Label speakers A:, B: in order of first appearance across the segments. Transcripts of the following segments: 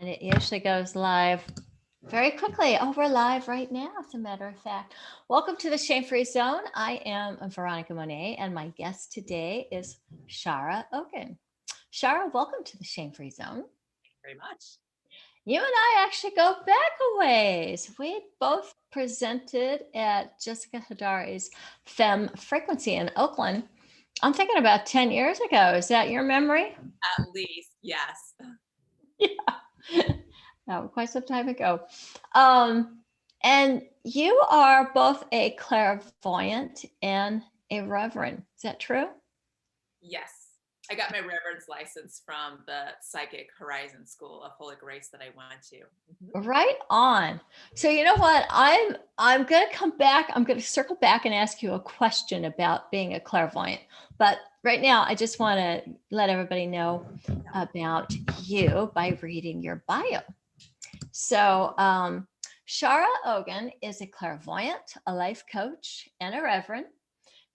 A: And it usually goes live very quickly. Oh, we're live right now, as a matter of fact. Welcome to the Shame Free Zone. I am Veronica Monet, and my guest today is Shara Ogin. Shara, welcome to the Shame Free Zone.
B: Very much.
A: You and I actually go back a ways. We both presented at Jessica Hadari's Femme Frequency in Oakland. I'm thinking about 10 years ago. Is that your memory?
B: At least, yes.
A: Yeah. No, quite some time ago. And you are both a clairvoyant and a reverend. Is that true?
B: Yes. I got my reverend's license from the Psychic Horizon School of Holy Grace that I went to.
A: Right on. So you know what? I'm going to come back. I'm going to circle back and ask you a question about being a clairvoyant. But right now, I just want to let everybody know about you by reading your bio. So Shara Ogin is a clairvoyant, a life coach, and a reverend.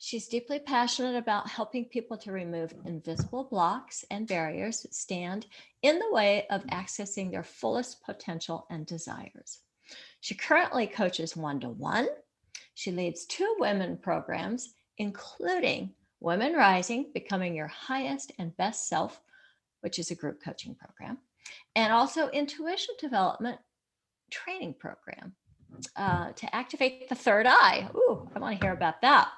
A: She's deeply passionate about helping people to remove invisible blocks and barriers that stand in the way of accessing their fullest potential and desires. She currently coaches one-to-one. She leads 2 women programs, including Women Rising, Becoming Your Highest and Best Self, which is a group coaching program, and also Intuition Development training program to activate the third eye. Ooh, I want to hear about that.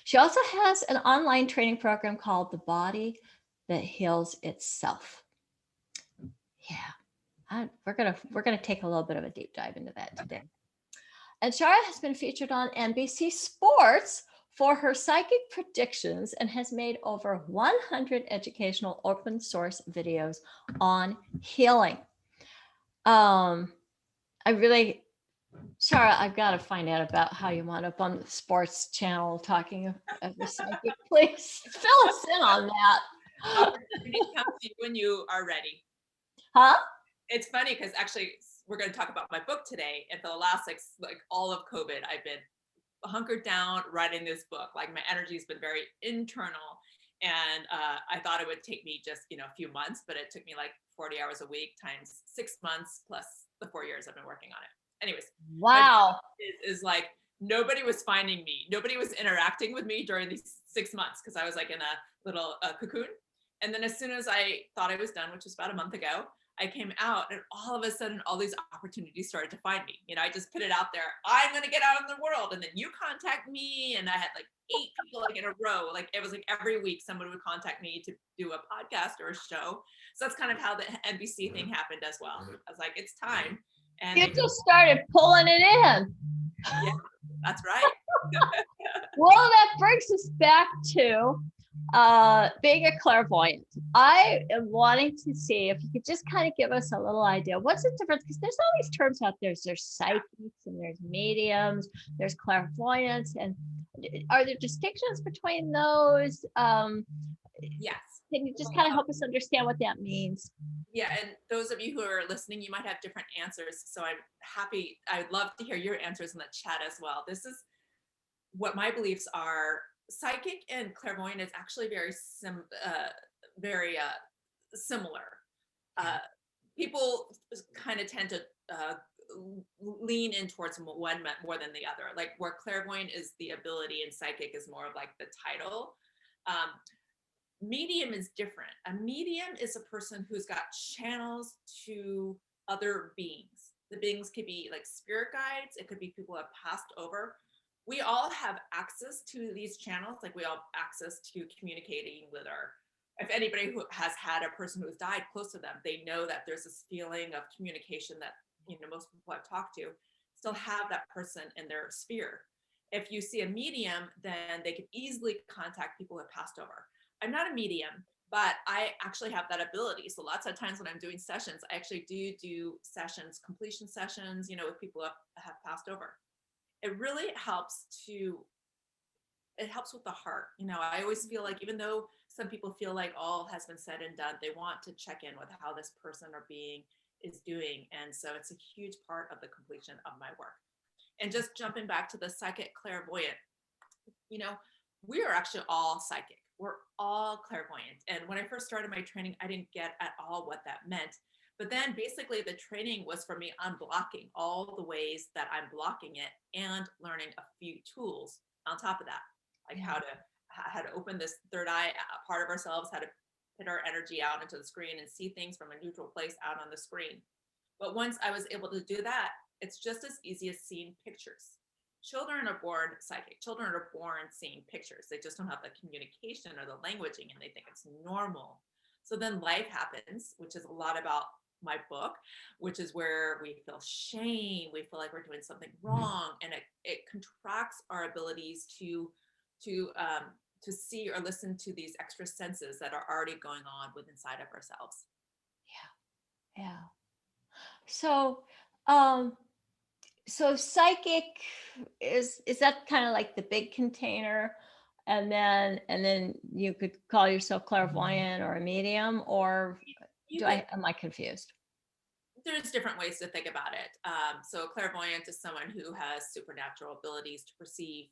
A: She also has an online training program called The Body That Heals Itself. Yeah, we're gonna take a little bit of a deep dive into that today. And Shara has been featured on NBC Sports for her psychic predictions and has made over 100 educational open source videos on healing. Shara, I've got to find out about how you wound up on the sports channel talking of the psychic. Please fill us in on that.
B: Opportunity comes to you when you are ready.
A: Huh?
B: It's funny because actually we're going to talk about my book today. And for the last like all of COVID, I've been hunkered down writing this book. Like my energy has been very internal. And I thought it would take me just, a few months, but it took me like 40 hours a week times 6 months plus the 4 years I've been working on it. Anyways,
A: wow,
B: is like nobody was finding me. Nobody was interacting with me during these 6 months because I was like in a little cocoon. And then as soon as I thought I was done, which was about a month ago, I came out and all of a sudden all these opportunities started to find me. I just put it out there. I'm going to get out in the world. And then you contact me. And I had like 8 people like in a row. Like it was like every week somebody would contact me to do a podcast or a show. So that's kind of how the NBC thing happened as well. I was like, it's time. And
A: you just started pulling it in.
B: Yeah, that's right.
A: Well, that brings us back to being a clairvoyant. I am wanting to see if you could just kind of give us a little idea. What's the difference? Because there's all these terms out there. There's psychics and there's mediums, there's clairvoyants, and are there distinctions between those?
B: Yes.
A: Can you just kind of help us understand what that means?
B: Yeah, and those of you who are listening, you might have different answers. So I'd love to hear your answers in the chat as well. This is what my beliefs are. Psychic and clairvoyant is actually very similar. People kind of tend to lean in towards one more than the other. Like where clairvoyant is the ability and psychic is more of like the title. Medium is different. A medium is a person who's got channels to other beings. The beings could be like spirit guides. It could be people who have passed over. We all have access to these channels. Like we all have access to communicating with if anybody who has had a person who's died close to them, they know that there's this feeling of communication that, most people I've talked to still have that person in their sphere. If you see a medium, then they can easily contact people who have passed over. I'm not a medium, but I actually have that ability. So lots of times when I'm doing sessions, I actually do sessions, completion sessions, with people who have passed over. It really helps with the heart. I always feel like even though some people feel like all has been said and done, they want to check in with how this person or being is doing. And so it's a huge part of the completion of my work. And just jumping back to the psychic clairvoyant, we are actually all psychic. we're all clairvoyant. And when I first started my training, I didn't get at all what that meant. But then basically the training was for me unblocking all the ways that I'm blocking it and learning a few tools on top of that, like
A: Yeah.
B: how to open this third eye part of ourselves, how to put our energy out into the screen and see things from a neutral place out on the screen. But once I was able to do that, it's just as easy as seeing pictures. Children are born psychic. Children are born seeing pictures. They just don't have the communication or the languaging, and they think it's normal. So then life happens, which is a lot about my book, which is where we feel shame, we feel like we're doing something wrong, and it contracts our abilities to um, to see or listen to these extra senses that are already going on within inside of ourselves.
A: Yeah. Yeah. So, um, so psychic is that kind of like the big container, and then you could call yourself clairvoyant or a medium, or
B: You could
A: am I confused?
B: There's different ways to think about it. So a clairvoyant is someone who has supernatural abilities to perceive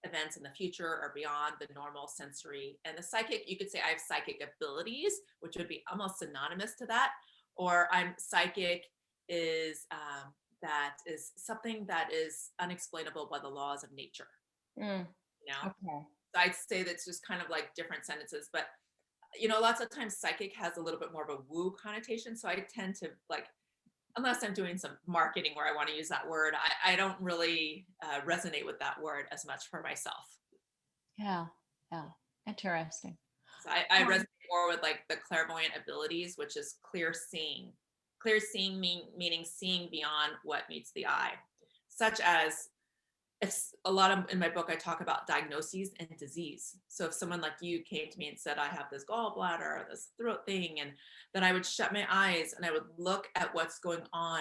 B: events in the future or beyond the normal sensory. And the psychic, you could say I have psychic abilities, which would be almost synonymous to that. Or I'm psychic is that is something that is unexplainable by the laws of nature.
A: Mm,
B: You know,
A: okay.
B: so I'd say that's just kind of like different sentences, but lots of times psychic has a little bit more of a woo connotation. So I tend to like, unless I'm doing some marketing where I want to use that word, I don't really resonate with that word as much for myself.
A: Yeah. Yeah. Interesting.
B: So I
A: Um,
B: resonate more with like the clairvoyant abilities, which is clear seeing. Clear seeing meaning seeing beyond what meets the eye, such as it's a lot of in my book I talk about diagnoses and disease. So if someone like you came to me and said I have this gallbladder or this throat thing, and then I would shut my eyes and I would look at what's going on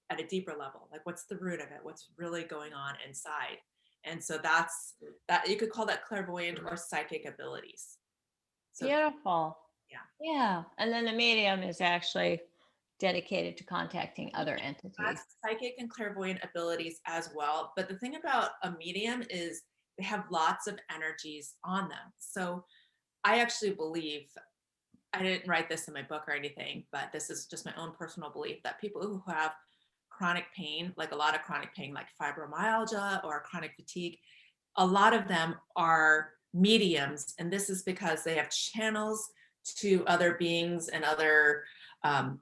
B: at a deeper level, like what's the root of it, what's really going on inside. And so that's that, you could call that clairvoyant or psychic abilities. So
A: Beautiful.
B: yeah,
A: Yeah. And then the medium is actually dedicated to contacting other entities.
B: that's psychic and clairvoyant abilities as well. But the thing about a medium is they have lots of energies on them. So I actually believe, I didn't write this in my book or anything, but this is just my own personal belief, that people who have chronic pain, like a lot of chronic pain, like fibromyalgia or chronic fatigue, a lot of them are mediums. And this is because they have channels to other beings and other, um,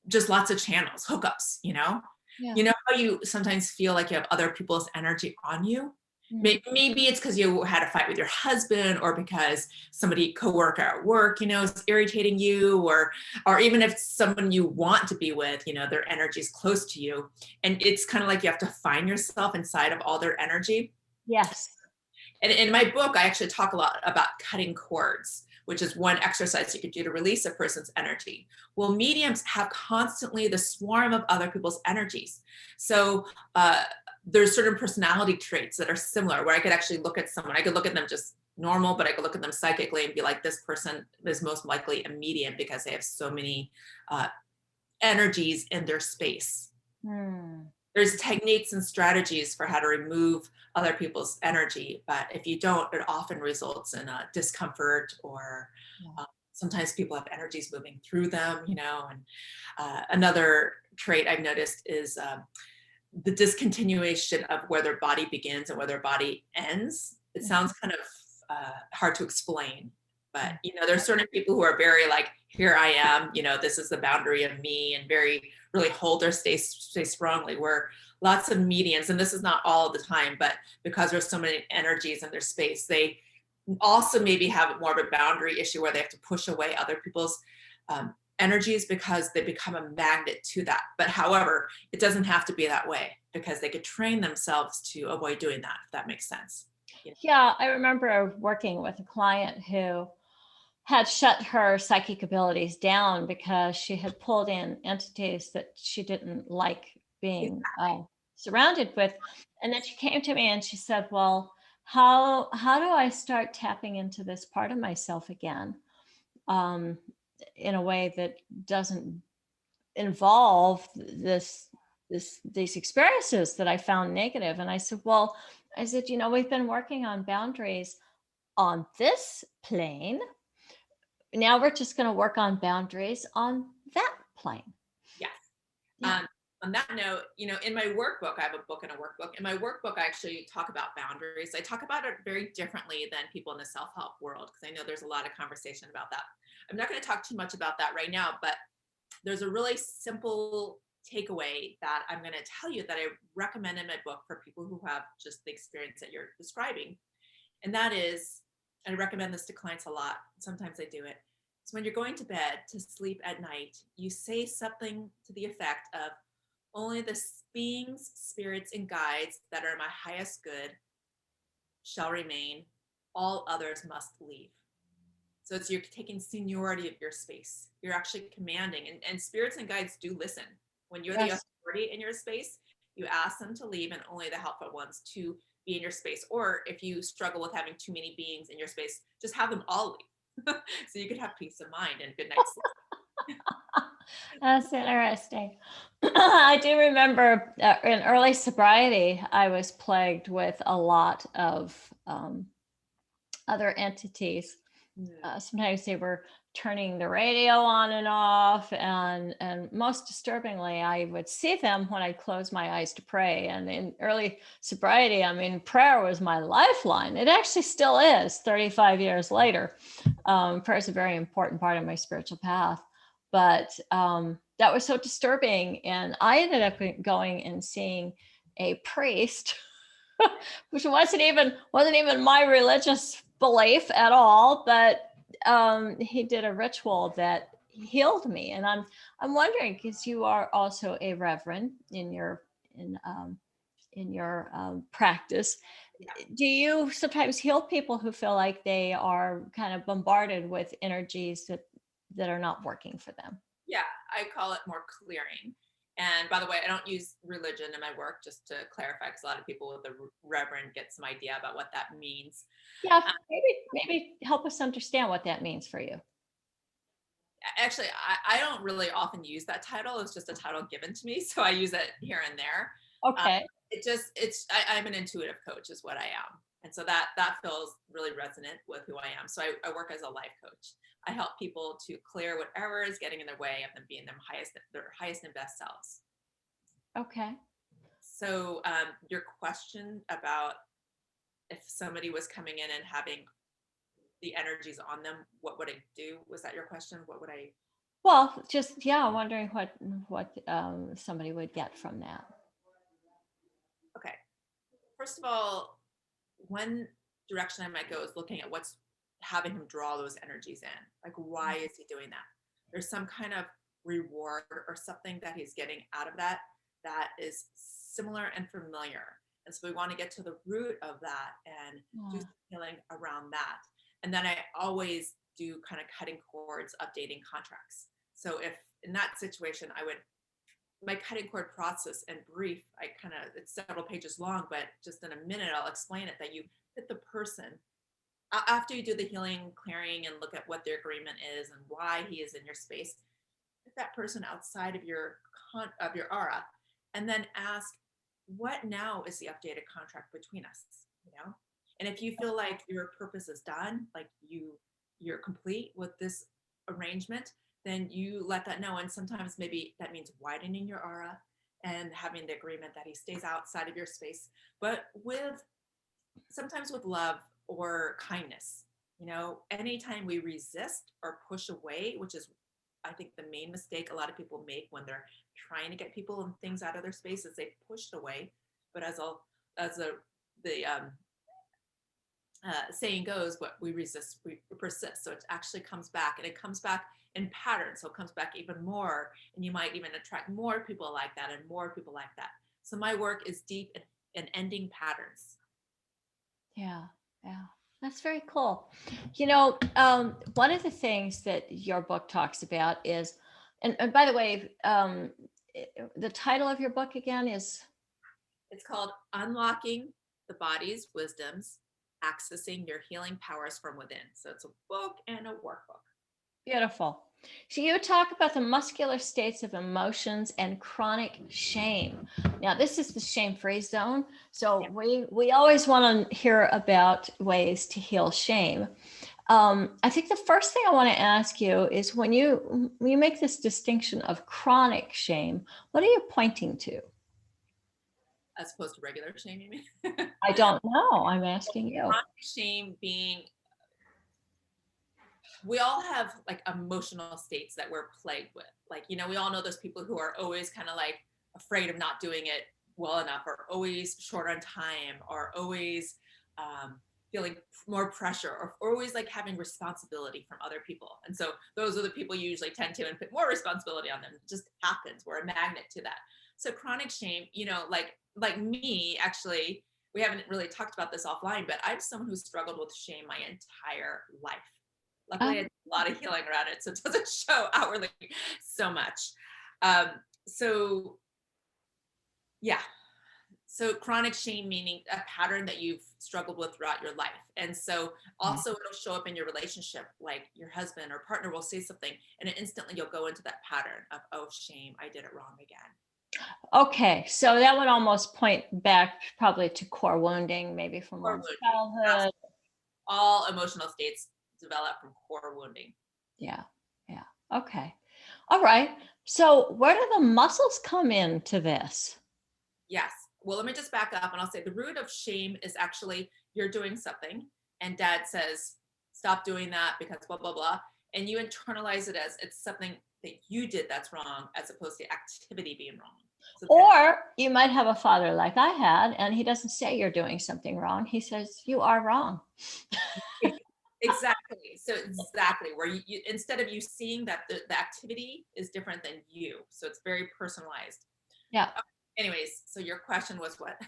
B: just lots of channels, hookups,
A: Yeah.
B: You know how you sometimes feel like you have other people's energy on you?
A: Mhm.
B: Maybe it's because you had a fight with your husband, or because somebody coworker at work, is irritating you, or even if it's someone you want to be with, their energy is close to you. And it's kind of like you have to find yourself inside of all their energy.
A: Yes.
B: And in my book, I actually talk a lot about cutting cords, which is one exercise you could do to release a person's energy. Well, mediums have constantly the swarm of other people's energies. So there's certain personality traits that are similar, where I could actually look at someone, I could look at them just normal, but I could look at them psychically and be like, this person is most likely a medium because they have so many uh, energies in their space.
A: Hmm.
B: There's techniques and strategies for how to remove other people's energy, but if you don't, it often results in a discomfort, or
A: Yeah.
B: sometimes people have energies moving through them, and another trait I've noticed is the discontinuation of where their body begins and where their body ends. It sounds kind of hard to explain, but
A: Mhm.
B: there's certain people who are very like, here I am, this is the boundary of me, and very really hold or stay strongly. Where lots of mediums, and this is not all the time, but because there's so many energies in their space, they also maybe have more of a boundary issue where they have to push away other people's energies because they become a magnet to that. But however, it doesn't have to be that way, because they could train themselves to avoid doing that, if that makes sense.
A: Yeah, I remember working with a client who had shut her psychic abilities down because she had pulled in entities that she didn't like being surrounded with. And then she came to me and she said, "Well, how do I start tapping into this part of myself again, um, in a way that doesn't involve these experiences that I found negative?" And I said, "Well," I said, "we've been working on boundaries on this plane. Now we're just going to work on boundaries on that plane.
B: Yes.
A: Yeah.
B: Um, on that note, in my workbook, I have a book and a workbook. In my workbook, I actually talk about boundaries. I talk about it very differently than people in the self-help world, because I know there's a lot of conversation about that. I'm not going to talk too much about that right now, but there's a really simple takeaway that I'm going to tell you that I recommend in my book for people who have just the experience that you're describing. And that is, and I recommend this to clients a lot. Sometimes I do it. So when you're going to bed to sleep at night, you say something to the effect of, only the beings, spirits, and guides that are my highest good shall remain. All others must leave. So it's you're taking seniority of your space. You're actually commanding, and spirits and guides do listen. When you're the
A: Yes.
B: authority in your space, you ask them to leave and only the helpful ones to be in your space. Or if you struggle with having too many beings in your space, just have them all leave. So you could have peace of mind and good night's sleep.
A: That's interesting. I do remember in early sobriety, I was plagued with a lot of other entities.
B: Mm,
A: Sometimes they were turning the radio on and off, and most disturbingly, I would see them when I closed my eyes to pray. And in early sobriety, I mean, prayer was my lifeline. It actually still is 35 years later. Prayer is a very important part of my spiritual path. But that was so disturbing, and I ended up going and seeing a priest, which wasn't even my religious belief at all. But he did a ritual that healed me, and I'm wondering, because you are also a reverend in your practice,
B: yeah.
A: do you sometimes heal people who feel like they are kind of bombarded with energies that are not working for them?
B: Yeah, I call it more clearing. And by the way, I don't use religion in my work, just to clarify, because a lot of people with the reverend get some idea about what that means.
A: Yeah,
B: Uh,
A: maybe help us understand what that means for you.
B: Actually, I don't really often use that title. It's just a title given to me, so I use it here and there. Uh,
A: Okay.
B: I'm an intuitive coach, is what I am, and so that feels really resonant with who I am. So I work as a life coach. I help people to clear whatever is getting in their way of them being their highest and best selves.
A: Okay.
B: So your question about if somebody was coming in and having the energies on them, what would I do? Was that your question? What would I?
A: Well, just yeah, I'm wondering what somebody would get from that.
B: Okay. First of all, one direction I might go is looking at what's having him draw those energies in. Like, why is he doing that? There's some kind of reward or something that he's getting out of that is similar and familiar. And so we want to get to the root of that and do
A: Yeah.
B: some healing around that. And then I always do kind of cutting cords, updating contracts. So if in that situation, my cutting cord process and brief, it's several pages long, but just in a minute, I'll explain it, that you hit the person after you do the healing, clearing, and look at what their agreement is and why he is in your space. Hit that person outside of your aura, and then ask, what now is the updated contract between us? You know, and if you feel like your purpose is done, like you're complete with this arrangement, then you let that know. And sometimes maybe that means widening your aura and having the agreement that he stays outside of your space, but with sometimes with love or kindness. Anytime we resist or push away, which is, I think, the main mistake a lot of people make when they're trying to get people and things out of their spaces, they push it away. But as the saying goes, what we resist, we persist. So it actually comes back, and it comes back in patterns. So it comes back even more, and you might even attract more people like that and more people like that. So my work is deep in ending patterns.
A: Yeah. Yeah. That's very cool. One of the things that your book talks about is, and by the way, the title of your book again is
B: It's called Unlocking the Body's Wisdoms, Accessing Your Healing Powers from Within. So it's a book and a workbook.
A: beautiful. So you talk about the muscular states of emotions and chronic shame. Now, this is the shame-free zone. So we always want to hear about ways to heal shame. I think the first thing I want to ask you is when you make this distinction of chronic shame, what are you pointing to?
B: As opposed to regular shame, you mean?
A: I don't know. I'm asking you.
B: Chronic shame being, we all have like emotional states that we're plagued with. Like, you know, we all know those people who are always kind of like afraid of not doing it well enough, or always short on time, or always feeling more pressure, or always like having responsibility from other people. And so those are the people you usually tend to and put more responsibility on them. It just happens. We're a magnet to that. So chronic shame, you know, like me, actually, we haven't really talked about this offline, but I'm someone who's struggled with shame my entire life. Luckily, I did a lot of healing around it, so it doesn't show outwardly so much. Um, so, yeah. So chronic shame meaning a pattern that you've struggled with throughout your life. And so also it'll show up in your relationship, like your husband or partner will say something and instantly you'll go into that pattern of, oh, shame, I did it wrong again.
A: Okay, so that would almost point back probably to core wounding, maybe from
B: Core
A: one's
B: wounding.
A: childhood.
B: All emotional states develop from core wounding.
A: Yeah, yeah. Okay. All right. So where do the muscles come into this?
B: Yes. Well, let me just back up and I'll say the root of shame is actually you're doing something and dad says, stop doing that because blah, blah, blah. And you internalize it as it's something that you did that's wrong as opposed to activity being wrong. So
A: Or you might have a father like I had, and he doesn't say you're doing something wrong. He says you are wrong.
B: exactly. So exactly where you instead of you seeing that the activity is different than you. So it's very personalized.
A: Yeah.
B: Anyways, so your question was what?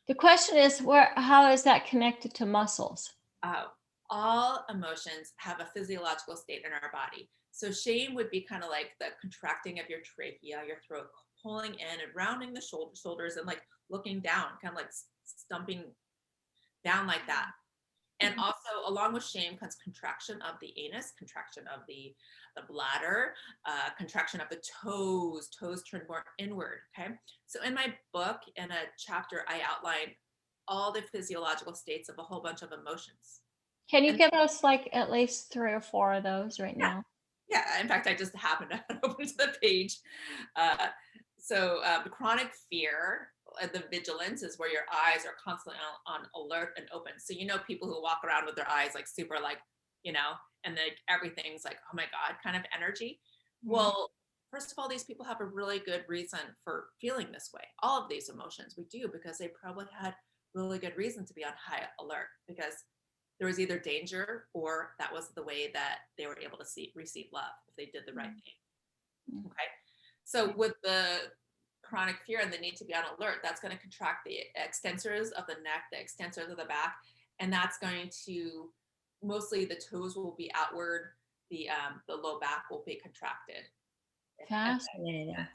A: The question is how is that connected to muscles?
B: uh, all emotions have a physiological state in our body. So shame would be kind of like the contracting of your trachea, your throat, pulling in and rounding the shoulders and like looking down, kind of like stumping down like that. And also along with shame comes contraction of the anus, contraction of the bladder, contraction of the toes turn more inward. Okay. So in my book, in a chapter, I outline all the physiological states of a whole bunch of emotions.
A: Can you
B: And
A: give us like at least 3 or 4 of those right
B: yeah,
A: now?
B: yeah. In fact, I just happened to open to the page. The chronic fear, the vigilance is where your eyes are constantly on alert and open. So you know people who walk around with their eyes like super like, you know, and like everything's like, oh my God, kind of energy.
A: Mhm.
B: Well, first of all, these people have a really good reason for feeling this way. All of these emotions we do because they probably had really good reason to be on high alert because there was either danger or that was the way that they were able to receive love if they did the right thing.
A: Mhm.
B: Okay. So with the chronic fear and the need to be on alert, that's going to contract the extensors of the neck, the extensors of the back, and that's going to mostly the toes will be outward, the low back will be contracted. If that makes
A: Fascinating.
B: sense.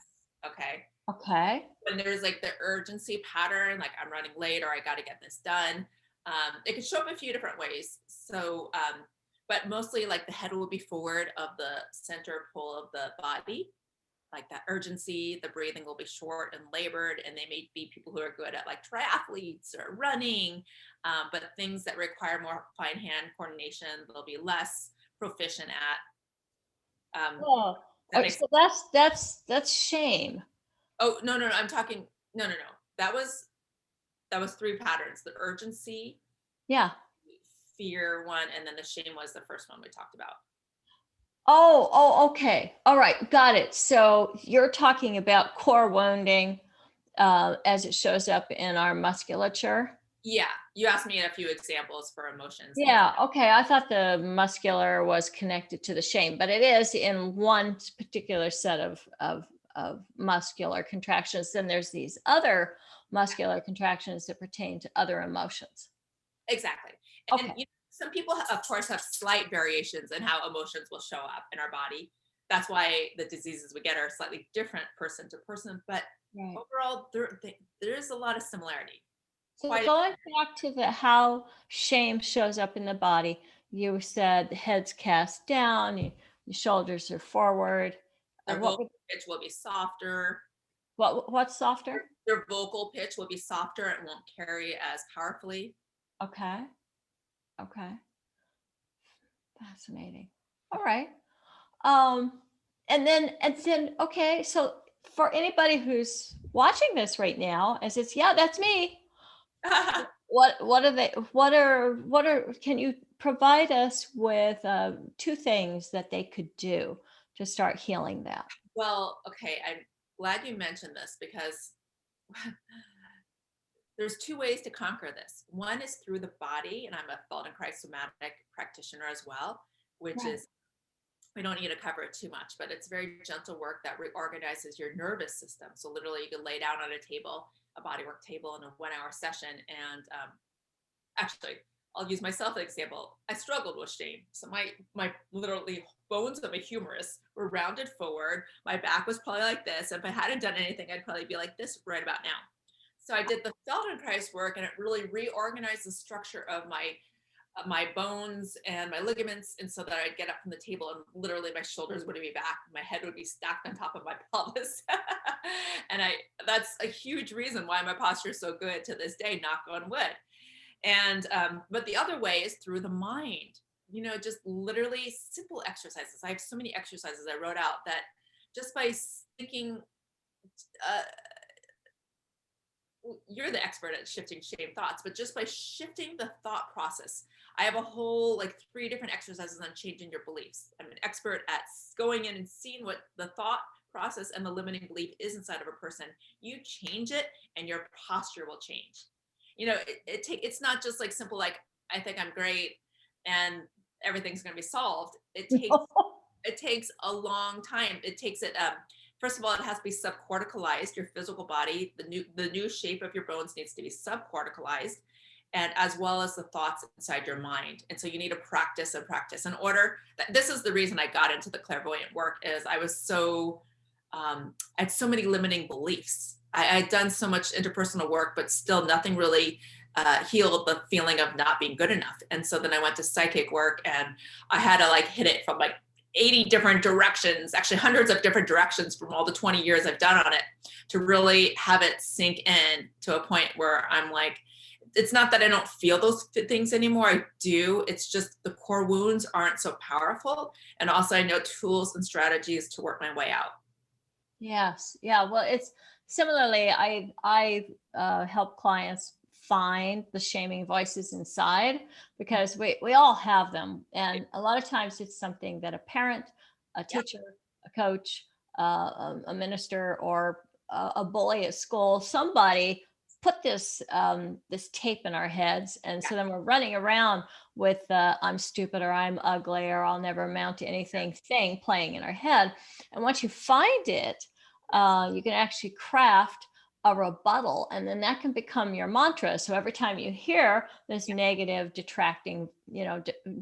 B: Okay.
A: Okay.
B: When there's like the urgency pattern, like I'm running late or I got to get this done. It can show up a few different ways. So, but mostly like the head will be forward of the center pole of the body, like that urgency. The breathing will be short and labored, and they may be people who are good at like triathletes or running, but things that require more fine hand coordination, they'll be less proficient at.
A: Oh,
B: That makes
A: so that's shame.
B: Oh no, I'm talking no. That was 3 patterns: the urgency,
A: Yeah.
B: fear one, and then the shame was the first one we talked about.
A: Okay. All right. Got it. So you're talking about core wounding as it shows up in our musculature.
B: Yeah, you asked me a few examples for emotions, and
A: Yeah. Okay. I thought the muscular was connected to the shame, but it is in one particular set of muscular contractions. Then there's these other muscular contractions that pertain to other emotions.
B: exactly. And
A: Okay.
B: you know, some people, of course, have slight variations in how emotions will show up in our body. That's why the diseases we get are slightly different person to person, but
A: Right.
B: overall, there is a lot of similarity.
A: So
B: Quite
A: going back to the how shame shows up in the body, you said the head's cast down, Your shoulders are forward.
B: Their
A: What
B: vocal pitch will be softer.
A: what's softer?
B: Their vocal pitch will be softer and won't carry as powerfully.
A: Okay. Okay. Fascinating. All right. Um, and then okay, so for anybody who's watching this right now and says, "Yeah, that's me." What are they? What are? Can you provide us with two things that they could do to start healing that?
B: Well, okay, I'm glad you mentioned this because there's two ways to conquer this. One is through the body, and I'm a Feldenkrais somatic practitioner as well, which
A: Right.
B: is, we don't need to cover it too much, but it's very gentle work that reorganizes your nervous system. So literally, you can lay down on a table, a bodywork table, in a 1 hour session, and actually, I'll use myself as an example. I struggled with shame. So my literally bones of a humerus were rounded forward. My back was probably like this. If I hadn't done anything, I'd probably be like this right about now. So I did the Feldenkrais work, and it really reorganized the structure of my bones and my ligaments, and so that I'd get up from the table and literally my shoulders wouldn't be back, my head would be stacked on top of my pelvis. And that's a huge reason why my posture is so good to this day, knock on wood. And but the other way is through the mind, just literally simple exercises. I have so many exercises I wrote out that just by thinking, uh, you're the expert at shifting shame thoughts, but just by shifting the thought process, I have a whole like 3 different exercises on changing your beliefs. I'm an expert at going in and seeing what the thought process and the limiting belief is inside of a person. You change it and your posture will change. It's not just like simple, like, I think I'm great and everything's going to be solved. It takes a long time. It takes it first of all, it has to be subcorticalized, your physical body. The new shape of your bones needs to be subcorticalized, and as well as the thoughts inside your mind. And so you need to practice and practice in order that. This is the reason I got into the clairvoyant work, is I was so I had so many limiting beliefs. I'd done so much interpersonal work, but still nothing really healed the feeling of not being good enough. And so then I went to psychic work, and I had to like hit it from like 80 different directions, actually hundreds of different directions from all the 20 years I've done on it, to really have it sink in to a point where I'm like, it's not that I don't feel those things anymore. I do. It's just the core wounds aren't so powerful. And also I know tools and strategies to work my way out.
A: Yes. Yeah. Well, it's similarly, I help clients find the shaming voices inside, because we all have them. And a lot of times it's something that a parent, a
B: Yep.
A: teacher, a coach, a minister, or a bully at school, somebody put this tape in our heads. And so then we're running around with I'm stupid, or I'm ugly, or I'll never amount to anything thing playing in our head. And once you find it, you can actually craft a rebuttal, and then that can become your mantra. So every time you hear this negative, detracting,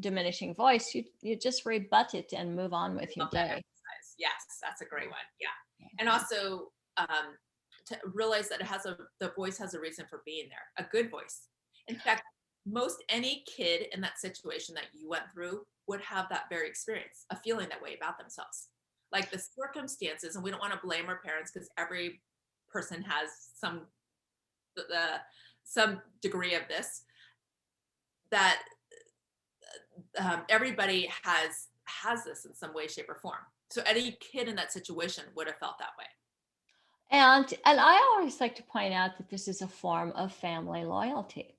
A: diminishing voice, you just rebut it and move on with your
B: Love that
A: day.
B: exercise. Yes, that's a great one. Yeah. And also to realize that the voice has a reason for being there, a good voice. In fact, most any kid in that situation that you went through would have that very experience, a feeling that way about themselves. Like the circumstances, and we don't want to blame our parents, because every person has some degree of this, that everybody has this in some way, shape, or form. So any kid in that situation would have felt that way.
A: And I always like to point out that this is a form of family loyalty,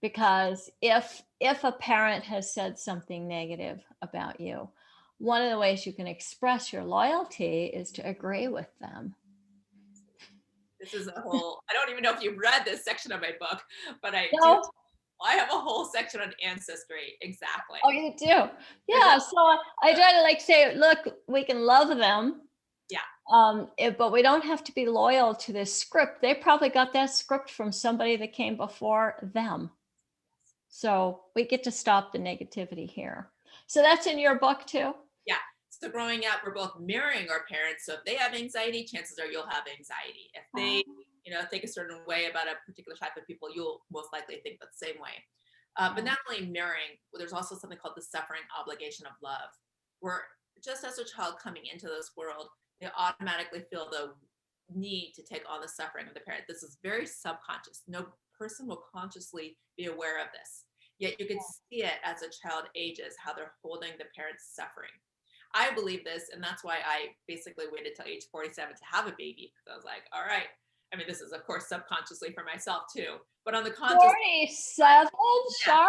A: because if a parent has said something negative about you, one of the ways you can express your loyalty is to agree with them.
B: This is a whole, I don't even know if you've read this section of my book, but I do.
A: No.
B: I have a whole section on ancestry. Exactly.
A: Oh, you do?
B: There's a,
A: Yeah. So I try to like say, look, we can love them,
B: yeah.
A: but we don't have to be loyal to this script. They probably got that script from somebody that came before them. So we get to stop the negativity here. So that's in your book too?
B: Yeah. So growing up, we're both mirroring our parents. So if they have anxiety, chances are you'll have anxiety. If they, think a certain way about a particular type of people, you'll most likely think the same way. But not only mirroring, there's also something called the suffering obligation of love, where just as a child coming into this world, they automatically feel the need to take on the suffering of the parent. This is very subconscious. No person will consciously be aware of this. Yet you could see it as a child ages, how they're holding the parent's suffering. I believe this, and that's why I basically waited till age 47 to have a baby, because I was like, all right. I mean, this is of course subconsciously for myself too, but on the conscious
A: 47, Shara?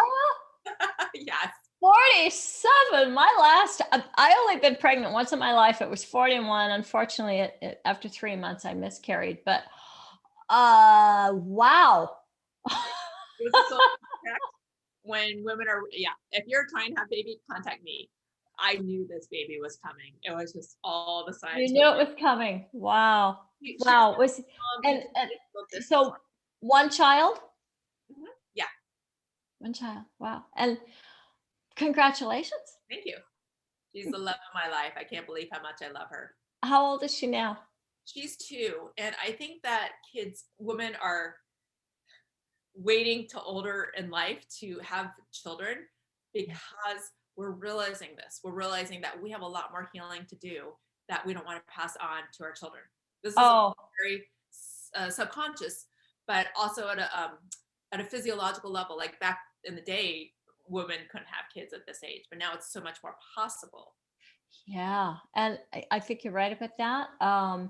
B: yes.
A: 47. My last, I only been pregnant once in my life. It was 41. Unfortunately, after 3 months, I miscarried. But wow.
B: It was a soul contract when women are, yeah, if you're trying to have baby, contact me. I knew this baby was coming. It was just all the
A: You
B: signs were
A: knew it was coming. Wow.
B: she was
A: Wow. Was and,
B: into
A: and
B: physical distance.
A: so one child?
B: Yeah,
A: One child. Wow. And congratulations.
B: thank you. She's the love of my life. I can't believe how much I love her.
A: How old is she now?
B: She's 2, and I think that women are waiting to older in life to have children because we're realizing this. We're realizing that we have a lot more healing to do that we don't want to pass on to our children. This is
A: Oh,
B: very subconscious, but also at a physiological level. Like back in the day, women couldn't have kids at this age, but now it's so much more possible.
A: yeah. And I think you're right about that.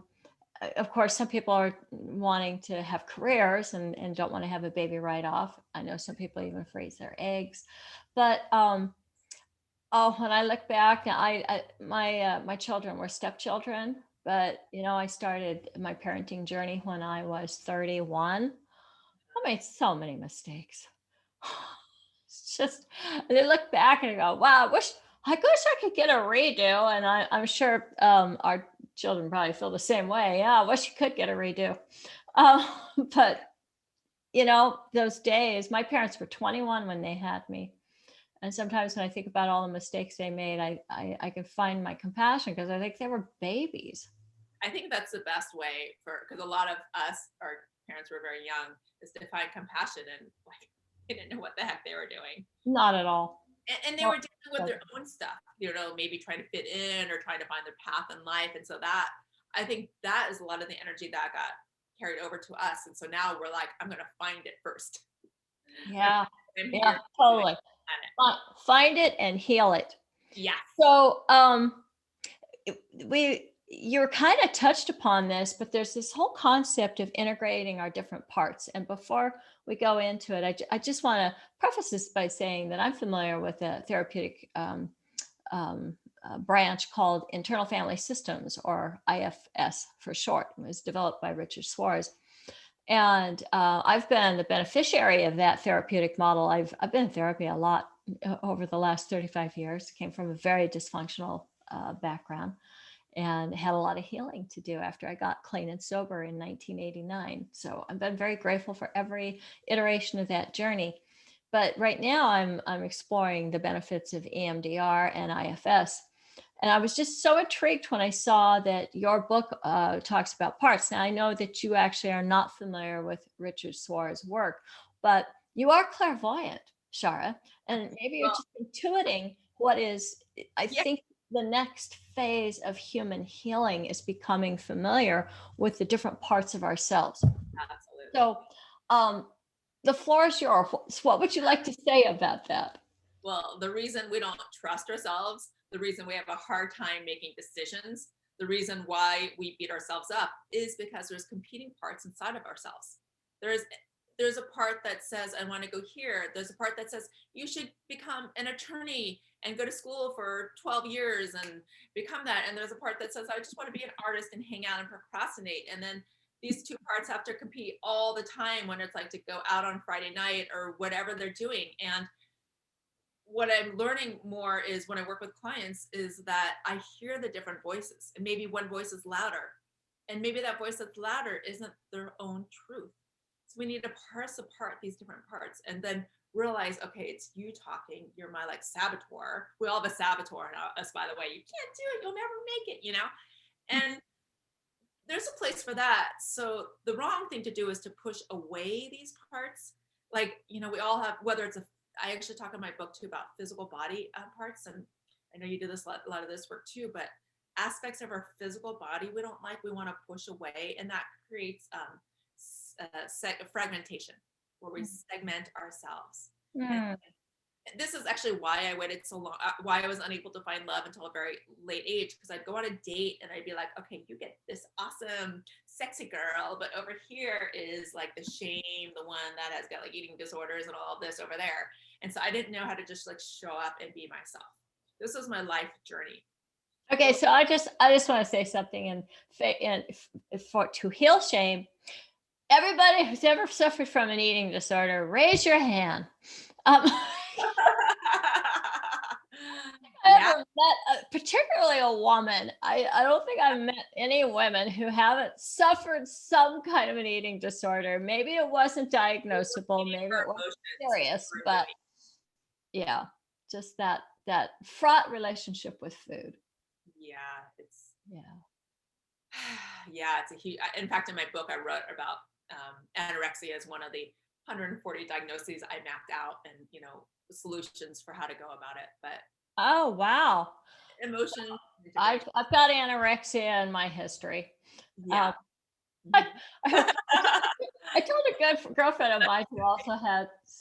A: Of course, some people are wanting to have careers and don't want to have a baby right off. I know some people even freeze their eggs. But oh, when I look back, my children were stepchildren, but I started my parenting journey when I was 31. I made so many mistakes. It's just they look back and go, "Wow, I wish I could get a redo." And I'm sure our children probably feel the same way. Yeah, I wish you could get a redo. Um, but those days, my parents were 21 when they had me. And sometimes when I think about all the mistakes they made, I can find my compassion because I think they were babies.
B: I think that's the best way because a lot of us, our parents were very young, is to find compassion and like they didn't know what the heck they were doing.
A: Not at all.
B: And they were
A: Well,
B: dealing with their own stuff, maybe trying to fit in or trying to find their path in life. And so that, I think that is a lot of the energy that got carried over to us. And so now we're like, I'm going to find it first.
A: yeah,
B: I'm
A: yeah,
B: here.
A: totally. Find it and heal it.
B: Yes.
A: So, you're kind of touched upon this, but there's this whole concept of integrating our different parts. And before we go into it, I just want to preface this by saying that I'm familiar with a therapeutic branch called Internal Family Systems, or IFS for short. It was developed by Richard Suarez. And I've been the beneficiary of that therapeutic model. I've been in therapy a lot over the last 35 years. Came from a very dysfunctional background and had a lot of healing to do after I got clean and sober in 1989. So I've been very grateful for every iteration of that journey. But right now I'm exploring the benefits of EMDR and IFS. And I was just so intrigued when I saw that your book talks about parts. Now, I know that you actually are not familiar with Richard Suarez's work, but you are clairvoyant, Shara, and maybe you're
B: Well,
A: just intuiting what is, I
B: yeah,
A: think the next phase of human healing is becoming familiar with the different parts of ourselves.
B: absolutely.
A: So, the floor is yours. What would you like to say about that?
B: Well, the reason we don't trust ourselves, the reason we have a hard time making decisions, the reason why we beat ourselves up is because there's competing parts inside of ourselves. There's there's a part that says I want to go here. There's a part that says you should become an attorney and go to school for 12 years and become that. And there's a part that says I just want to be an artist and hang out and procrastinate. And then these two parts have to compete all the time when it's like to go out on Friday night or whatever they're doing. And what I'm learning more is when I work with clients is that I hear the different voices and maybe one voice is louder and maybe that voice that's louder isn't their own truth. So we need to parse apart these different parts and then realize, okay, it's you talking. You're my like saboteur. We all have a saboteur in us, by the way. You can't do it. You'll never make it, And there's a place for that. So the wrong thing to do is to push away these parts. Like, we all have, whether it's I actually talk in my book too about physical body parts. And I know you do this a lot of this work too, but aspects of our physical body we don't like, we want to push away, and that creates fragmentation, where we segment ourselves. And
A: Mm.
B: this is actually why I waited so long, why I was unable to find love until a very late age, because I'd go on a date and I'd be like, okay, you get this awesome, sexy girl, but over here is like the shame, the one that has got like eating disorders and all of this over there. And so I didn't know how to just like show up and be myself. This was my life journey.
A: Okay, so I just want to say something, and for to heal shame. Everybody who's ever suffered from an eating disorder, raise your hand. Um, I
B: Yeah.
A: ever met, particularly a woman. I don't think I've met any women who haven't suffered some kind of an eating disorder. Maybe it wasn't diagnosable,
B: Eating
A: maybe
B: for
A: it wasn't
B: emotions is
A: serious, but
B: ruining.
A: yeah, just that fraught relationship with food.
B: Yeah, it's
A: Yeah.
B: yeah, it's a huge. In fact, in my book, I wrote about anorexia as one of the 140 diagnoses I mapped out, and solutions for how to go about it. But
A: Oh, wow.
B: emotion integration,
A: I've got anorexia in my history.
B: yeah.
A: Um, I,
B: Mhm.
A: I told a good girlfriend of mine who also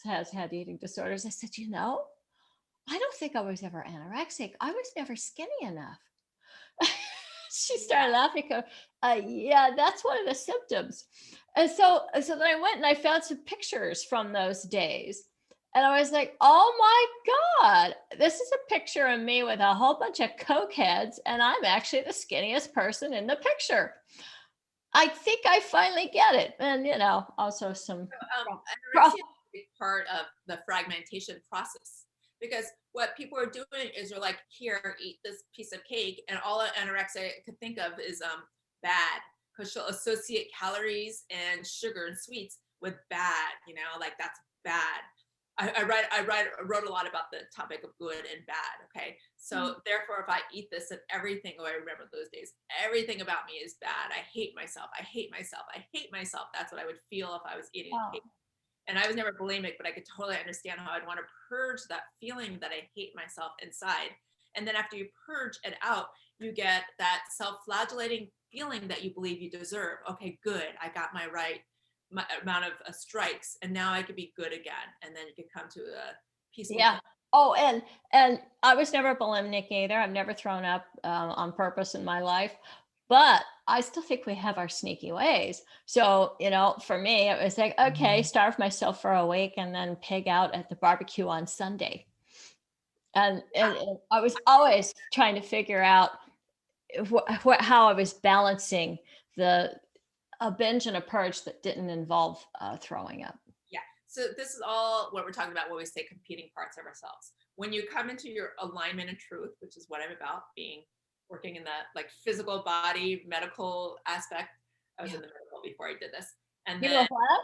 A: has had eating disorders. I said, I don't think I was ever anorexic. I was never skinny enough. She
B: Yeah.
A: started laughing. Yeah, that's one of the symptoms. And so then I went and I found some pictures from those days. And I was like, oh my God, this is a picture of me with a whole bunch of coke heads, and I'm actually the skinniest person in the picture. I think I finally get it. And, also some
B: Anorexia is a big part of the fragmentation process, because what people are doing is they're like, here, eat this piece of cake, and all anorexia could think of is bad, because she'll associate calories and sugar and sweets with bad, like that's bad. I wrote a lot about the topic of good and bad. Okay, so therefore, if I eat this and everything, I remember those days, everything about me is bad. I hate myself. I hate myself. I hate myself. That's what I would feel if I was eating a cake.
A: Oh,
B: And I was never bulimic, but I could totally understand how I'd want to purge that feeling that I hate myself inside. And then after you purge it out, you get that self-flagellating feeling that you believe you deserve. Okay, good. I got my amount of strikes, and now I could be good again. And then you could come to a peaceful
A: yeah.
B: place.
A: Oh, and I was never bulimic either. I've never thrown up on purpose in my life, but I still think we have our sneaky ways. So, for me, it was like, okay, starve myself for a week and then pig out at the barbecue on Sunday. And I was always trying to figure out how I was balancing the a binge and a purge that didn't involve throwing up.
B: Yeah. So this is all what we're talking about when we say competing parts of ourselves. When you come into your alignment and truth, which is what I'm about, working in the like physical body, medical aspect. I was
A: Yeah.
B: in the medical before I did this. And
A: You know
B: then
A: what?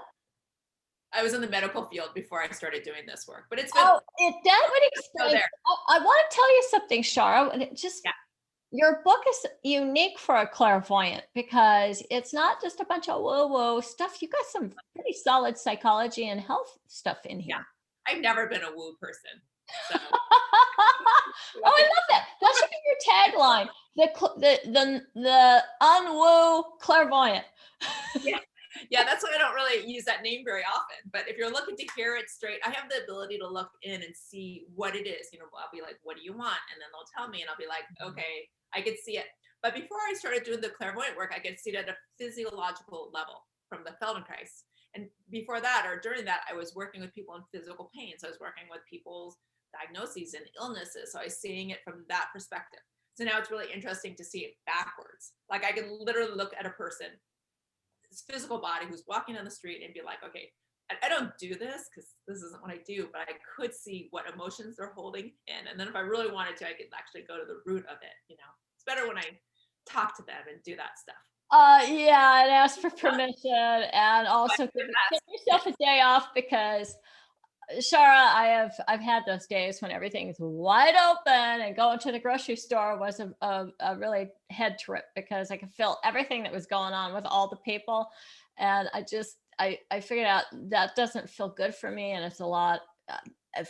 B: I was in the medical field before I started doing this work. But it's been
A: Oh, that would
B: so
A: explain.
B: there.
A: I want to tell you something, Shara. And
B: Yeah.
A: your book is unique for a clairvoyant because it's not just a bunch of woo-woo stuff. You got some pretty solid psychology and health stuff in
B: Yeah.
A: here.
B: I've never been a woo person. So
A: Oh, I love that. That should be your tagline. The unwoo clairvoyant.
B: yeah. Yeah, that's why I don't really use that name very often. But if you're looking to hear it straight, I have the ability to look in and see what it is. I'll be like, what do you want? And then they'll tell me, and I'll be like, okay, I could see it. But before I started doing the clairvoyant work, I could see it at a physiological level from the Feldenkrais. And before that, or during that, I was working with people in physical pain. So I was working with people's diagnoses and illnesses. So I was seeing it from that perspective. So now it's really interesting to see it backwards. Like I can literally look at a person, his physical body, who's walking down the street, and be like, okay, I don't do this because this isn't what I do, but I could see what emotions they're holding in. And then if I really wanted to, I could actually go to the root of it. It's better when I talk to them and do that stuff.
A: Yeah, and ask for permission, and also give yourself a day off because Shara, I've had those days when everything's wide open, and going to the grocery store was a really head trip because I could feel everything that was going on with all the people, and I figured out that doesn't feel good for me, and it's a lot.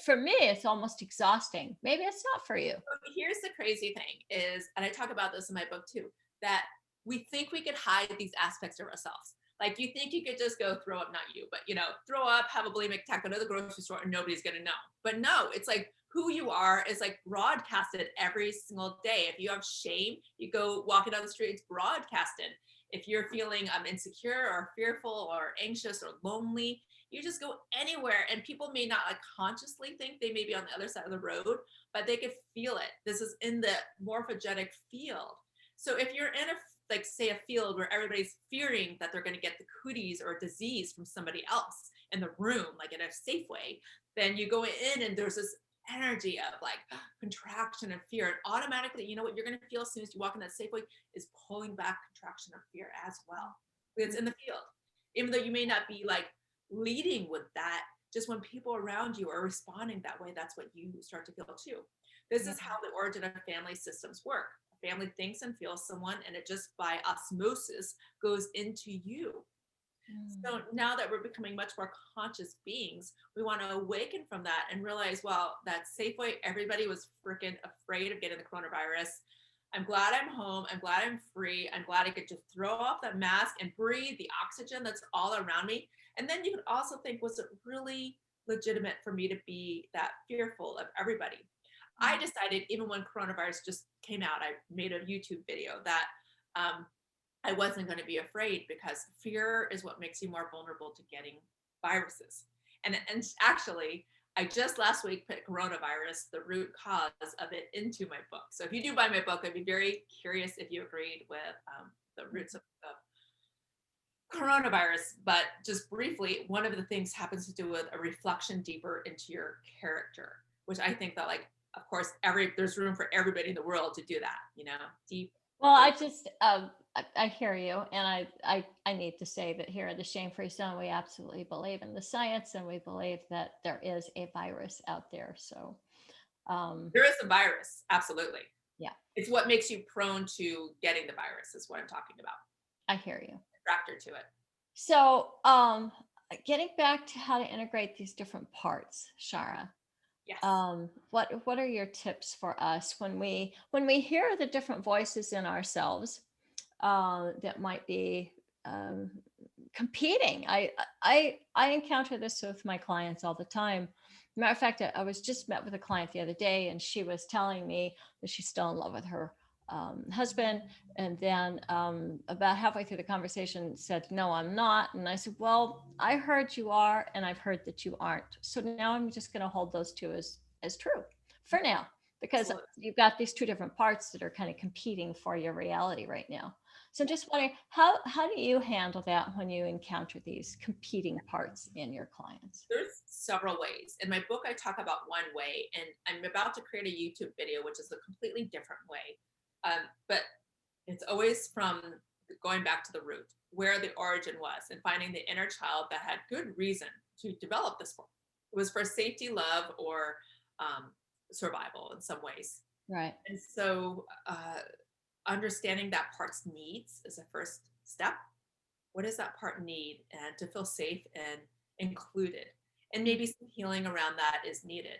A: for me, it's almost exhausting. Maybe it's not for you.
B: Here's the crazy thing is, and I talk about this in my book too, that we think we could hide these aspects of ourselves. Like you think you could just go throw up, not you, but throw up, have a bulimic attack, go to the grocery store, and nobody's gonna know. But no, it's like who you are is like broadcasted every single day. If you have shame, you go walking down the street, it's broadcasted. If you're feeling insecure or fearful or anxious or lonely, you just go anywhere, and people may not like consciously think they may be on the other side of the road, but they could feel it. This is in the morphogenic field. So if you're in a like say a field where everybody's fearing that they're going to get the cooties or a disease from somebody else in the room, like in a Safeway, then you go in and there's this energy of like contraction and fear. And automatically, you know what you're going to feel as soon as you walk in that Safeway is pulling back contraction of fear as well. It's in the field. Even though you may not be like leading with that, just when people around you are responding that way, that's what you start to feel too. This
A: Yeah.
B: is how the origin of family systems work. A family thinks and feels someone, and it just by osmosis goes into you. So now that we're becoming much more conscious beings, we want to awaken from that and realize, well, that Safeway, everybody was freaking afraid of getting the coronavirus. I'm glad I'm home. I'm glad I'm free. I'm glad I could just throw off that mask and breathe the oxygen that's all around me. And then you could also think, was it really legitimate for me to be that fearful of everybody? I decided, even when coronavirus just came out, I made a YouTube video that I wasn't going to be afraid, because fear is what makes you more vulnerable to getting viruses. And actually, I just last week put coronavirus, the root cause of it, into my book. So if you do buy my book, I'd be very curious if you agreed with the roots of coronavirus. But just briefly, one of the things happens to do with a reflection deeper into your character, which I think that, like, of course, there's room for everybody in the world to do that, deep.
A: Well, I just I hear you, and I need to say that here at the Shame Free Zone, we absolutely believe in the science, and we believe that there is a virus out there. So,
B: There is a virus, absolutely.
A: yeah,
B: It's what makes you prone to getting the virus, is what I'm talking about.
A: I hear you.
B: Attractor to it.
A: So, getting back to how to integrate these different parts, Shara.
B: Yes.
A: What are your tips for us when we hear the different voices in ourselves that might be um, competing? I encounter this with my clients all the time. Matter of fact, I was just met with a client the other day, and she was telling me that she's still in love with her husband, and then about halfway through the conversation said, "No, I'm not." And I said, "Well, I heard you are, and I've heard that you aren't. So now I'm just going to hold those two as true for now, because
B: Absolutely.
A: you've got these two different parts that are kind of competing for your reality right now." So I'm just wondering, how do you handle that when you encounter these competing parts in your clients?
B: There's several ways. In my book, I talk about one way, and I'm about to create a YouTube video, which is a completely different way. But it's always from going back to the root, where the origin was, and finding the inner child that had good reason to develop this form. It was for safety, love, or survival in some ways.
A: Right.
B: And so understanding that part's needs is a first step. What does that part need, and to feel safe and included? And maybe some healing around that is needed,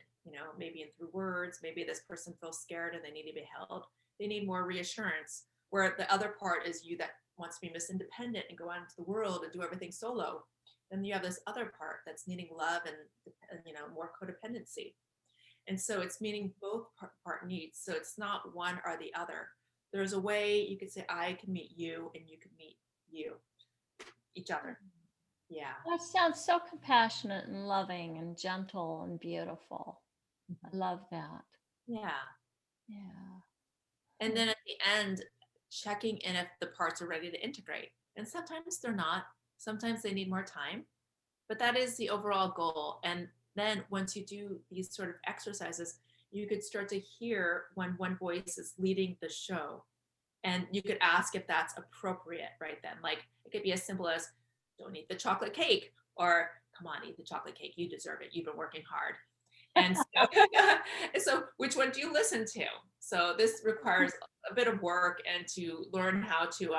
B: maybe in through words. Maybe this person feels scared and they need to be held. They need more reassurance. Where the other part is you that wants to be Miss Independent and go out into the world and do everything solo. Then you have this other part that's needing love and more codependency. And so it's meeting both part needs. So it's not one or the other. There's a way you could say, I can meet you and you can meet you, each other. Yeah.
A: That sounds so compassionate and loving and gentle and beautiful. I love that.
B: Yeah.
A: Yeah.
B: And then at the end, checking in if the parts are ready to integrate. And sometimes they're not. Sometimes they need more time. But that is the overall goal. And then once you do these sort of exercises, you could start to hear when one voice is leading the show. And you could ask if that's appropriate right then. Like it could be as simple as, don't eat the chocolate cake, or come on, eat the chocolate cake. You deserve it. You've been working hard. And so which one do you listen to? So this requires a bit of work, and to learn how to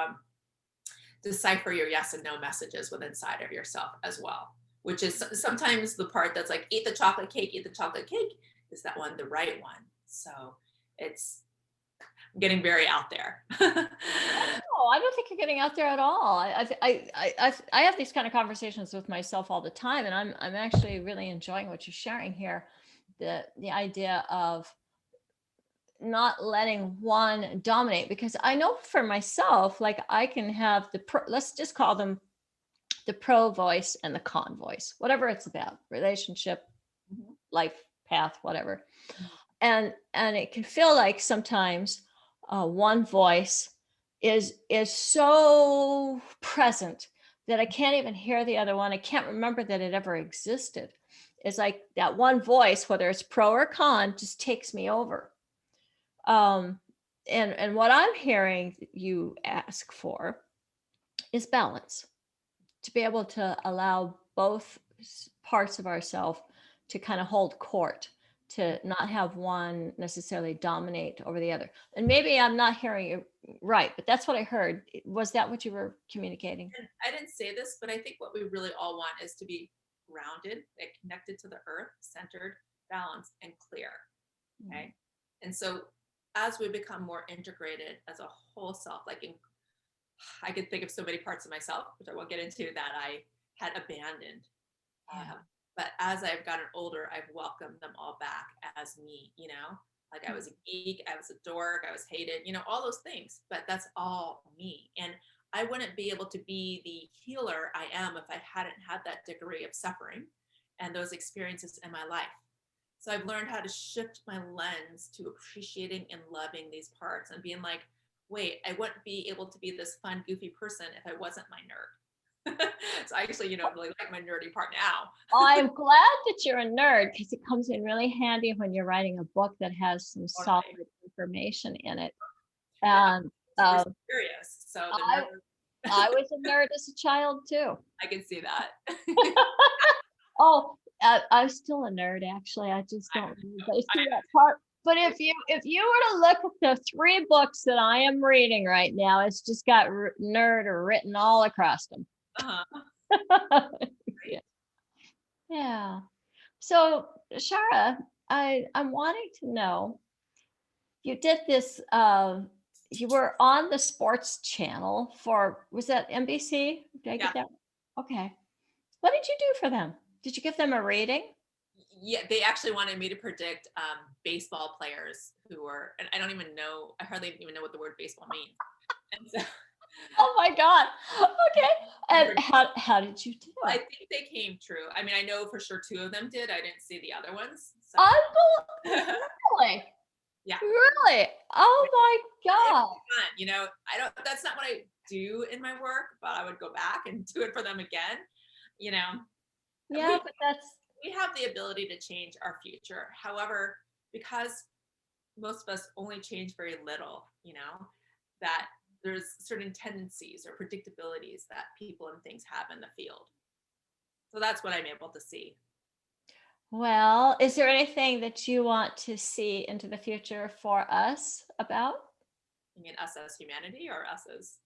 B: decipher your yes and no messages within inside of yourself as well. which is sometimes the part that's like, eat the chocolate cake, eat the chocolate cake. Is that one the right one? So it's getting very out there.
A: Oh, I don't think you're getting out there at all. I have these kind of conversations with myself all the time, and I'm actually really enjoying what you're sharing here. The idea of not letting one dominate, because I know for myself, like I can have let's just call them the pro voice and the con voice, whatever it's about, relationship,
B: Mhm.
A: life path, whatever.
B: Mhm.
A: And it can feel like sometimes one voice is so present that I can't even hear the other one. I can't remember that it ever existed. It's like that one voice, whether it's pro or con, just takes me over. um and what I'm hearing you ask for is balance, to be able to allow both parts of ourselves to kind of hold court, to not have one necessarily dominate over the other. And maybe I'm not hearing you right, but that's what I heard. Was that what you were communicating?
B: And I didn't say this, but I think what we really all want is to be grounded, like connected to the earth, centered, balanced, and clear.
A: Mm.
B: Okay. And so as we become more integrated as a whole self, like I could think of so many parts of myself, which I won't get into, that I had abandoned.
A: Yeah.
B: But as I've gotten older, I've welcomed them all back as me, like I was a geek, I was a dork, I was hated, all those things, but that's all me. And I wouldn't be able to be the healer I am if I hadn't had that degree of suffering and those experiences in my life. So I've learned how to shift my lens to appreciating and loving these parts and being like, wait, I wouldn't be able to be this fun, goofy person if I wasn't my nerd. So I actually, really like my nerdy part now.
A: I'm glad that you're a nerd, because it comes in really handy when you're writing a book that has some solid
B: Totally.
A: information in it.
B: And I'm
A: And
B: super serious. So the
A: I
B: nerd,
A: I was a nerd as a child too.
B: I can see that.
A: Oh, I'm still a nerd, actually. I just don't really
B: I
A: see that part. But if you were to look at the 3 books that I am reading right now, it's just got nerd written all across them.
B: uh-huh.
A: Yeah. Yeah. So, Shara, I'm wanting to know, you did this, you were on the sports channel for, was that NBC? Did I
B: Yeah.
A: get that? Okay. What did you do for them? Did you give them a reading?
B: Yeah. They actually wanted me to predict baseball players who were, and I don't even know, I hardly even know what the word baseball means. And so
A: Oh my God. Okay. And how did you do
B: I
A: it?
B: think they came true. I mean, I know for sure 2 of them did. I didn't see the other ones. So
A: Really?
B: yeah.
A: Really? Oh my
B: It
A: God.
B: was fun. I don't, that's not what I do in my work, but I would go back and do it for them again. You know,
A: Yeah,
B: we
A: but that's
B: we have the ability to change our future. However, because most of us only change very little, that there's certain tendencies or predictabilities that people and things have in the field. So that's what I'm able to see.
A: well, is there anything that you want to see into the future for us about?
B: I mean, us as humanity or us as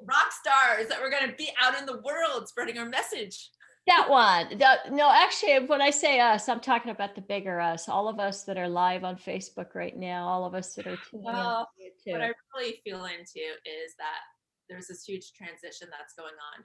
B: rock stars that we're going to be out in the world spreading our message.
A: That one. No, actually, when I say us, I'm talking about the bigger us, all of us that are live on Facebook right now, all of us that are tuning in on
B: Well, what
A: YouTube.
B: I really feel into is that there's this huge transition that's going on.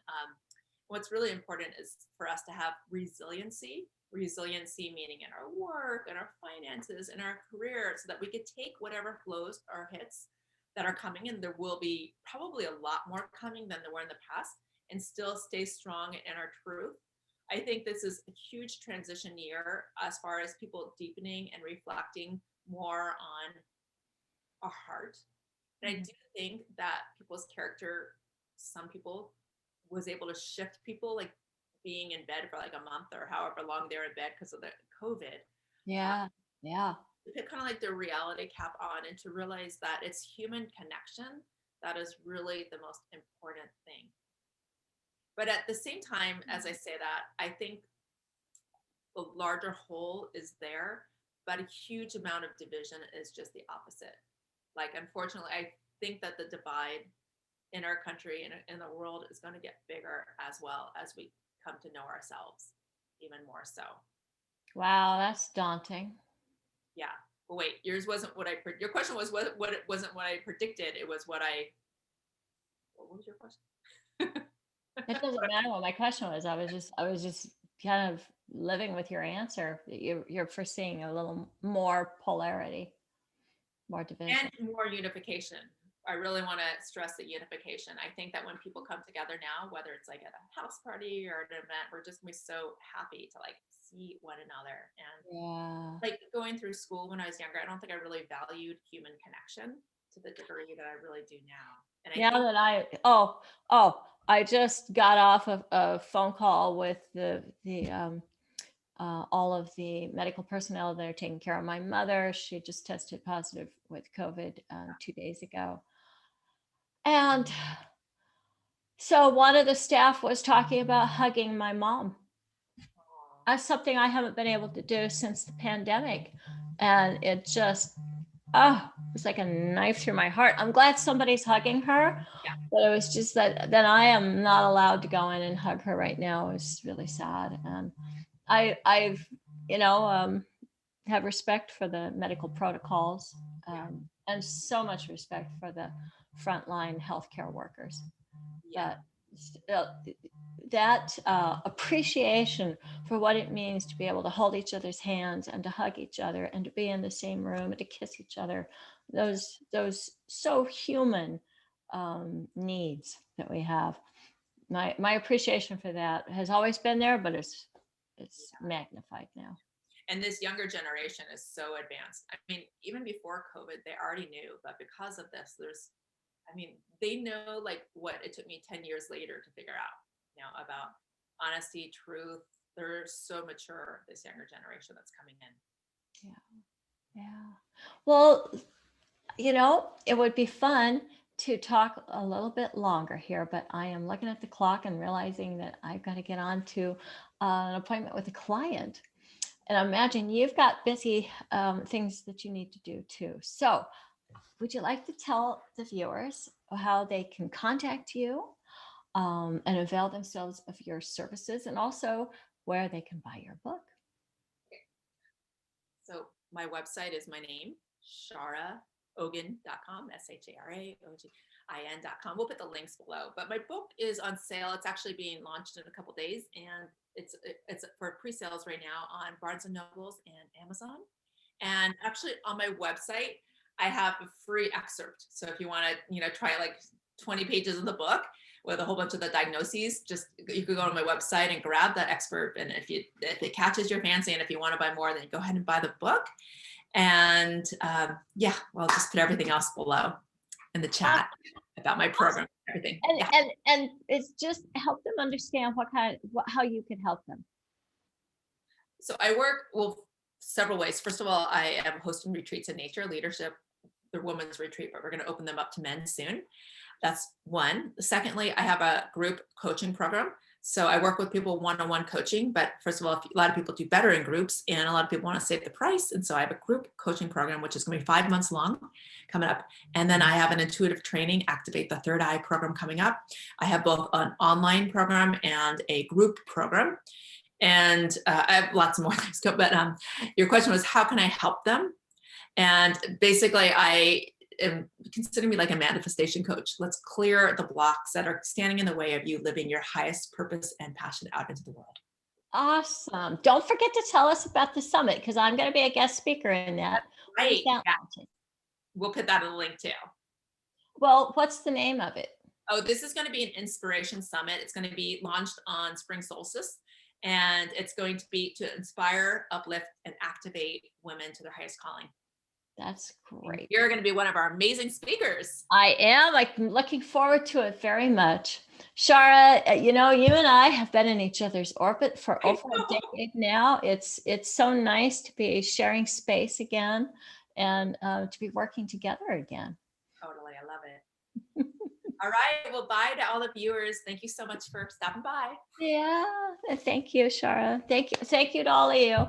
B: What's really important is for us to have resiliency meaning in our work, in our finances, in our career, so that we could take whatever flows or hits that are coming, and there will be probably a lot more coming than there were in the past, and still stay strong in our truth. I think this is a huge transition year as far as people deepening and reflecting more on our heart. And I
A: Mhm.
B: do think that people's character, some people, was able to shift people, like being in bed for like a month or however long they're in bed because of the COVID.
A: Yeah. Yeah.
B: To put kind of like the reality cap on and to realize that it's human connection that is really the most important thing. But at the same time, as I say that, I think the larger whole is there, but a huge amount of division is just the opposite. Like, unfortunately, I think that the divide in our country and in the world is going to get bigger as well as we come to know ourselves even more so.
A: Wow, that's daunting.
B: Yeah. But wait, yours wasn't what your question was what it wasn't what I predicted. It was what was your question?
A: It doesn't matter what my question was. I was just kind of living with your answer. You're foreseeing a little more polarity, more division.
B: And more unification. I really want to stress the unification. I think that when people come together now, whether it's like at a house party or at an event, we're just gonna be so happy to like see one another. And
A: Yeah.
B: like going through school when I was younger, I don't think I really valued human connection to the degree that I really do now. And I
A: Now
B: think
A: that I just got off of a phone call with all of the medical personnel that are taking care of my mother. She just tested positive with COVID 2 days ago. And so one of the staff was talking about hugging my mom. That's something I haven't been able to do since the pandemic. And it just, it's like a knife through my heart. I'm glad somebody's hugging her,
B: yeah,
A: but it was just that then I am not allowed to go in and hug her right now. It's really sad. And I've, you know, have respect for the medical protocols, and so much respect for the frontline healthcare workers.
B: yeah,
A: But still, that appreciation for what it means to be able to hold each other's hands and to hug each other and to be in the same room and to kiss each other, those so human needs that we have. My appreciation for that has always been there, but it's magnified now.
B: and this younger generation is so advanced. I mean, even before COVID, they already knew, but because of this, they know like what it took me 10 years later to figure out, about honesty, truth. They're so mature, this younger generation that's coming in.
A: Yeah. Well, it would be fun to talk a little bit longer here, but I am looking at the clock and realizing that I've got to get on to an appointment with a client. And I imagine you've got busy things that you need to do too. So, would you like to tell the viewers how they can contact you and avail themselves of your services, and also where they can buy your book?
B: So my website is my name, sharaogin.com, SHARAOGIN.com. We'll put the links below. But my book is on sale. It's actually being launched in a couple days, and it's for pre-sales right now on Barnes and Nobles and Amazon. And actually on my website, I have a free excerpt. So if you want to, try like 20 pages of the book with a whole bunch of the diagnoses, just you could go to my website and grab that expert. And if it catches your fancy, and if you want to buy more, then go ahead and buy the book. And we'll just put everything else below in the chat about my program, everything.
A: And it's just help them understand how you can help them.
B: So I work several ways. First of all, I am hosting retreats in nature, leadership, the women's retreat, but we're going to open them up to men soon. That's one. Secondly, I have a group coaching program. So I work with people one-on-one coaching, but first of all, a lot of people do better in groups, and a lot of people want to save the price. And so I have a group coaching program, which is going to be 5 months long coming up. And then I have an intuitive training, Activate the Third Eye program coming up. I have both an online program and a group program. And I have lots more things, but your question was, how can I help them? And basically, I am considering me like a manifestation coach. Let's clear the blocks that are standing in the way of you living your highest purpose and passion out into the world.
A: Awesome. Don't forget to tell us about the summit, because I'm going to be a guest speaker in that.
B: Right. Yeah. We'll put that in the link too.
A: Well, what's the name of it?
B: Oh, this is going to be an inspiration summit. It's going to be launched on spring solstice. And it's going to be to inspire, uplift, and activate women to their highest calling.
A: That's great.
B: You're going to be one of our amazing speakers.
A: I am. I'm looking forward to it very much. Shara, you and I have been in each other's orbit for over a decade now. It's so nice to be sharing space again and to be working together again.
B: Totally. I love it. All right. Well, bye to all the viewers. Thank you so much for stopping by.
A: Yeah. Thank you, Shara. Thank you to all of you.